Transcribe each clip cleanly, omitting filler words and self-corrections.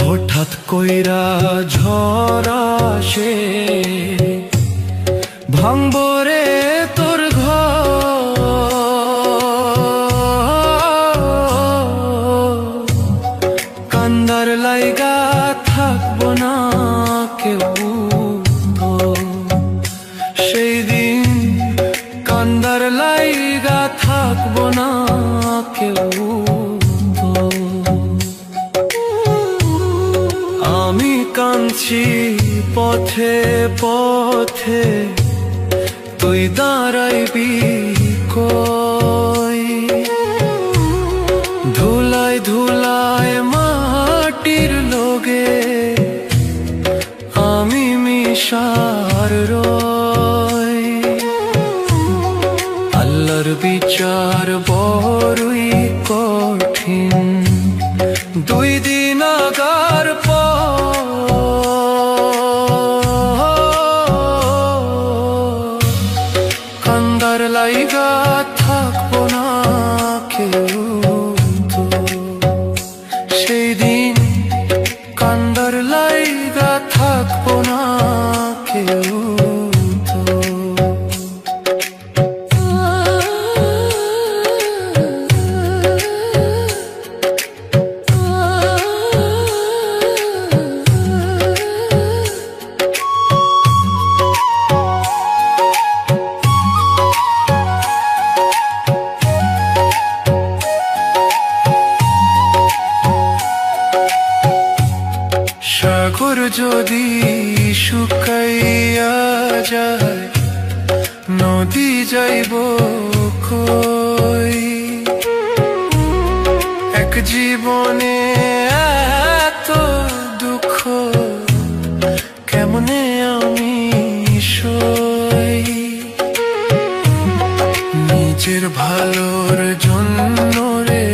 হঠাৎ কইরা ঝড় আসে, ভাঙবো রে তোর ঘর। কান্দার লাইগা থাকবো না কেউ তো, সেই দিন কান্দার লাইগা থাকবো না কেউ তো। আমি কাঁদছি পথে পথে, তুই দাঁড়াইবি কই? ধুলায় ধুলায় মাটির লোগে আমি মিশার রই। আল্লাহর বিচার বড়ই কঠিন, 2 দিন আগার কান্দার লাইগা থাকবো না কেউ তো, সেই দিন কান্দার লাইগা থাকবো না কেউ তো। সাগর যদি শুকাইয়া যায়, নদী যাইব কই? এক জীবনে এত দুঃখ কেমনে আমি সই? নিজের ভালোর জন্য রে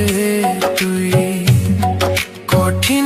তুই কঠিন